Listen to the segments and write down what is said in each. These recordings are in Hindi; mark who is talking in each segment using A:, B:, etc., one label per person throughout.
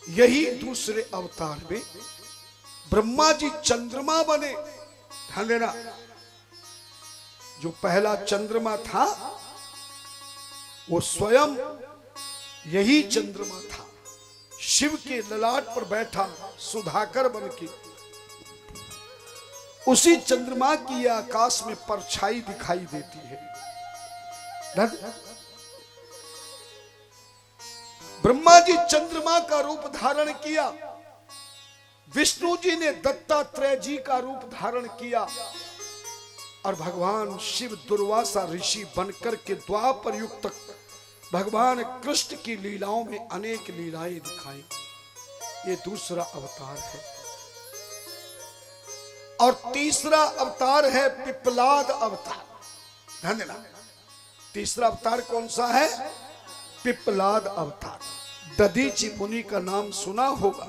A: यही दूसरे अवतार में ब्रह्मा जी चंद्रमा बने। ध्यान देना, जो पहला चंद्रमा था वो स्वयं यही चंद्रमा था, शिव के ललाट पर बैठा सुधाकर बन के। उसी चंद्रमा की यह आकाश में परछाई दिखाई देती है। ब्रह्मा जी चंद्रमा का रूप धारण किया, विष्णु जी ने दत्तात्रेय जी का रूप धारण किया, और भगवान शिव दुर्वासा ऋषि बनकर के द्वापर युग तक भगवान कृष्ण की लीलाओं में अनेक लीलाएं दिखाई। ये दूसरा अवतार है। और तीसरा अवतार है पिपलाद अवतार। ध्यान देना, तीसरा अवतार कौन सा है? पिपलाद अवतार। दधीचि मुनि का नाम सुना होगा।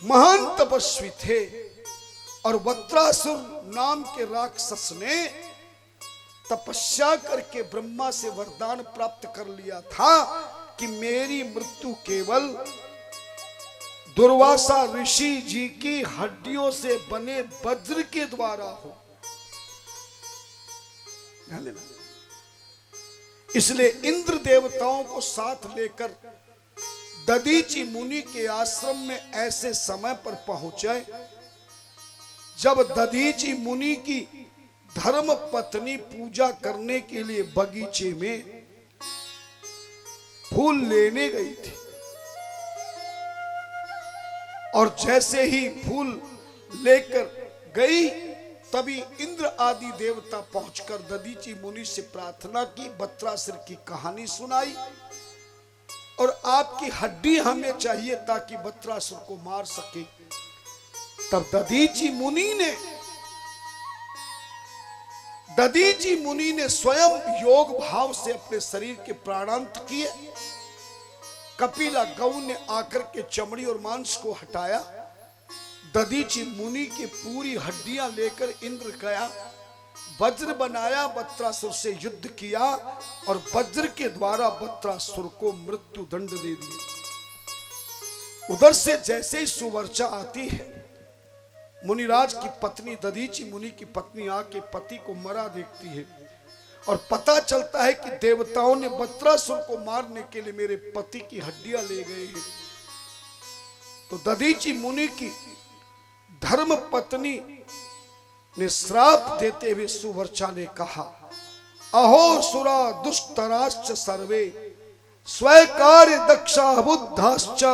A: महान तपस्वी थे और वत्रासुर नाम के राक्षस ने तपस्या करके ब्रह्मा से वरदान प्राप्त कर लिया था कि मेरी मृत्यु केवल दुर्वासा ऋषि जी की हड्डियों से बने वज्र के द्वारा हो। इसलिए इंद्र देवताओं को साथ लेकर दधीचि मुनि के आश्रम में ऐसे समय पर पहुंचे जब दधीचि मुनि की धर्म पत्नी पूजा करने के लिए बगीचे में फूल लेने गई थी। और जैसे ही फूल लेकर गई तभी इंद्र आदि देवता पहुंचकर दधीचि मुनि से प्रार्थना की, वत्रासुर की कहानी सुनाई और आपकी हड्डी हमें चाहिए ताकि वत्रासुर को मार सके। तब दधीचि मुनि ने स्वयं योग भाव से अपने शरीर के प्राणांत किए। कपिला गौ ने आकर के चमड़ी और मांस को हटाया। दधीचि मुनि की पूरी हड्डियां लेकर इंद्र गया, वज्र बनाया, वत्रासुर से युद्ध किया और वज्र के द्वारा वत्रासुर को मृत्यु दंड दे दिया। उधर से जैसे ही सुवर्चा आती है, मुनिराज की पत्नी दधीचि मुनि की पत्नी आके पति को मरा देखती है और पता चलता है कि देवताओं ने वत्रासुर को मारने के लिए मेरे पति की हड्डियां ले गए हैं। तो दधीचि मुनि की धर्म पत्नी ने श्राप देते हुए सुवर्चा ने कहा, अहो सुरा दुष्टराश्च सर्वे स्वकार्य दक्षा बुद्धाश्च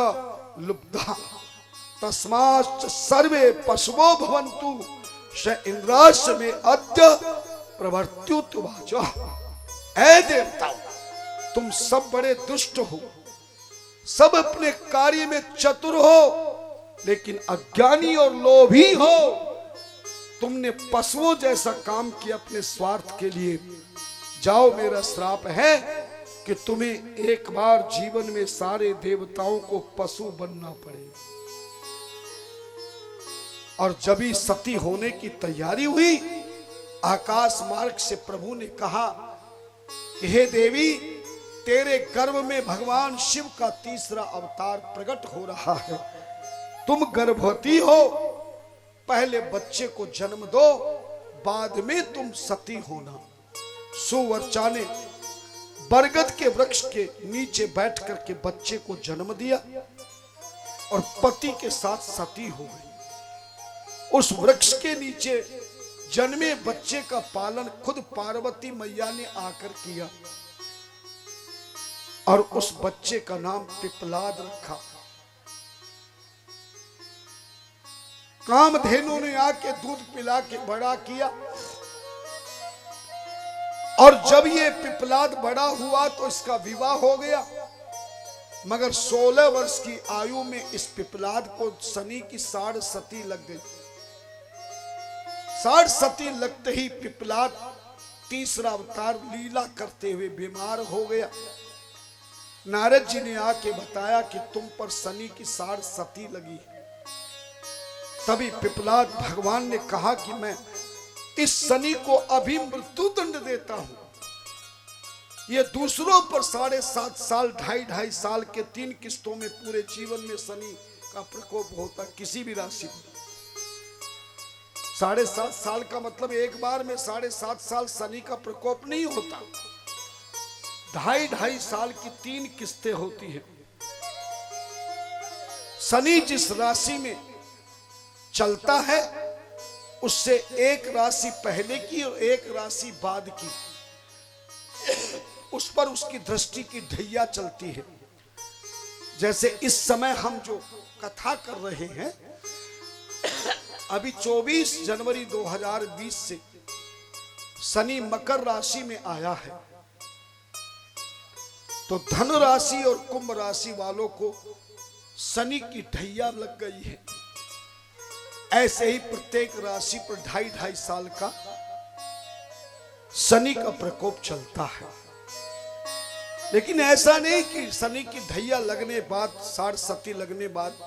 A: लुब्धा तस्माच्च सर्वे पशवो भवन्तु स इंद्राश्च में अद्य प्रवर्त्युत वाचा। ऐ देवताओं, तुम सब बड़े दुष्ट हो, सब अपने कार्य में चतुर हो, लेकिन अज्ञानी और लोभी हो। तुमने पशुओं जैसा काम किया अपने स्वार्थ के लिए। जाओ, मेरा श्राप है कि तुम्हें एक बार जीवन में सारे देवताओं को पशु बनना पड़े। और जब ही सती होने की तैयारी हुई, आकाश मार्ग से प्रभु ने कहा कि हे देवी, तेरे गर्भ में भगवान शिव का तीसरा अवतार प्रकट हो रहा है। तुम गर्भवती हो, पहले बच्चे को जन्म दो, बाद में तुम सती होना। सुवर्चा ने बरगद के वृक्ष के नीचे बैठ करके बच्चे को जन्म दिया और पति के साथ सती हो गई। उस वृक्ष के नीचे जन्मे बच्चे का पालन खुद पार्वती मैया ने आकर किया और उस बच्चे का नाम पिपलाद रखा। कामधेनु ने आके दूध पिला के बड़ा किया और जब ये पिपलाद बड़ा हुआ तो इसका विवाह हो गया। मगर 16 वर्ष की आयु में इस पिपलाद को शनि की 60 सती लग गई। 60 सती लगते ही पिपलाद तीसरा अवतार लीला करते हुए बीमार हो गया। नारद जी ने आके बताया कि तुम पर शनि की 60 सती लगी है। तभी पिपलाद भगवान ने कहा कि मैं इस शनि को अभी मृत्यु दंड देता हूं। ये दूसरों पर 7.5 साल 2.5 साल के 3 किस्तों में पूरे जीवन में शनि का प्रकोप होता किसी भी राशि पर। 7.5 साल का मतलब एक बार में 7.5 साल शनि का प्रकोप नहीं होता, 2.5 साल की 3 किस्तें होती है। शनि जिस राशि में चलता है उससे एक राशि पहले की और एक राशि बाद की, उस पर उसकी दृष्टि की ढैया चलती है। जैसे इस समय हम जो कथा कर रहे हैं, अभी 24 जनवरी 2020 से शनि मकर राशि में आया है, तो धनु राशि और कुंभ राशि वालों को शनि की ढैया लग गई है। ऐसे ही प्रत्येक राशि पर 2.5 साल का शनि का प्रकोप चलता है। लेकिन ऐसा नहीं कि शनि की ढैया लगने बाद, 60 लगने बाद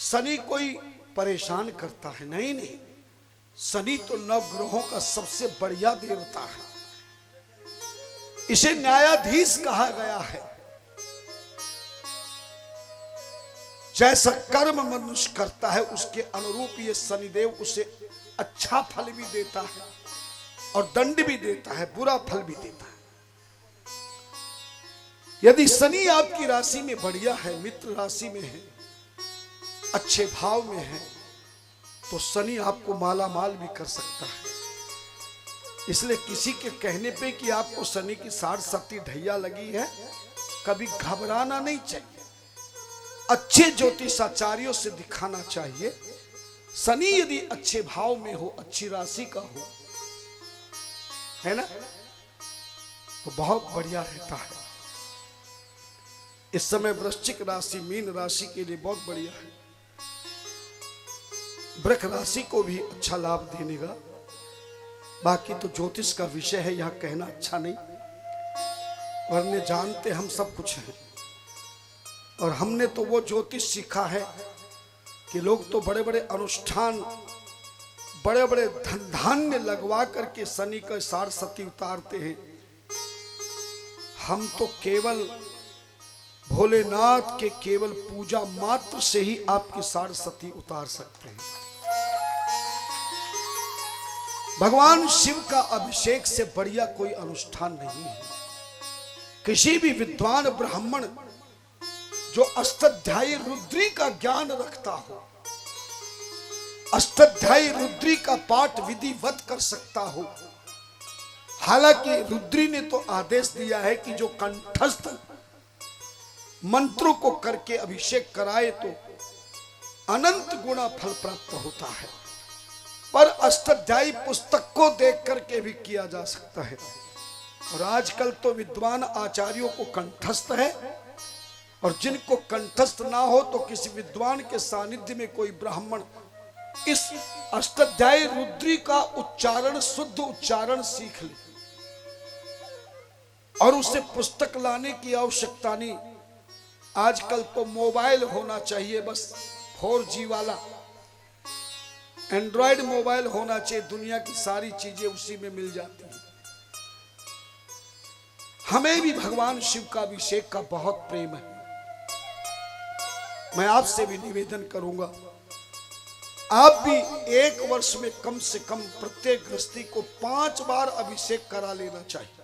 A: शनि कोई परेशान करता है, नहीं नहीं। शनि तो नवग्रहों का सबसे बढ़िया देवता है, इसे न्यायाधीश कहा गया है। जैसा कर्म मनुष्य करता है उसके अनुरूप ये शनिदेव उसे अच्छा फल भी देता है और दंड भी देता है, बुरा फल भी देता है। यदि शनि आपकी राशि में बढ़िया है, मित्र राशि में है, अच्छे भाव में है, तो शनि आपको माला माल भी कर सकता है। इसलिए किसी के कहने पे कि आपको शनि की 60 ढैया लगी है, कभी घबराना नहीं चाहिए। अच्छे ज्योतिषाचार्यों से दिखाना चाहिए। शनि यदि अच्छे भाव में हो, अच्छी राशि का हो, है ना, तो बहुत बढ़िया रहता है। इस समय वृश्चिक राशि, मीन राशि के लिए बहुत बढ़िया है। वृक राशि को भी अच्छा लाभ देगा। बाकी तो ज्योतिष का विषय है, यहां कहना अच्छा नहीं, वरने जानते हम सब कुछ हैं। और हमने तो वो ज्योतिष सीखा है कि लोग तो बड़े बड़े अनुष्ठान, बड़े बड़े धन धान्य लगवा करके शनि का 60 उतारते हैं। हम तो केवल भोलेनाथ के केवल पूजा मात्र से ही आपकी 60 उतार सकते हैं। भगवान शिव का अभिषेक से बढ़िया कोई अनुष्ठान नहीं है। किसी भी विद्वान ब्राह्मण जो अष्टाध्यायी रुद्री का ज्ञान रखता हो, अष्टाध्यायी रुद्री का पाठ विधिवत कर सकता हो। हालांकि रुद्री ने तो आदेश दिया है कि जो कंठस्थ मंत्रों को करके अभिषेक कराए तो अनंत गुना फल प्राप्त होता है, पर अष्टाध्यायी पुस्तक को देख करके भी किया जा सकता है। और आजकल तो विद्वान आचार्यों को कंठस्थ है, और जिनको कंठस्थ ना हो तो किसी विद्वान के सानिध्य में कोई ब्राह्मण इस अष्टाध्यायी रुद्री का उच्चारण, शुद्ध उच्चारण सीख ले, और उसे पुस्तक लाने की आवश्यकता नहीं। आजकल तो मोबाइल होना चाहिए, बस 4G वाला एंड्रॉयड मोबाइल होना चाहिए, दुनिया की सारी चीजें उसी में मिल जाती हैं। हमें भी भगवान शिव का अभिषेक का बहुत प्रेम है। मैं आपसे भी निवेदन करूंगा, आप भी 1 वर्ष में कम से कम प्रत्येक गृहस्थी को 5 बार अभिषेक करा लेना चाहिए।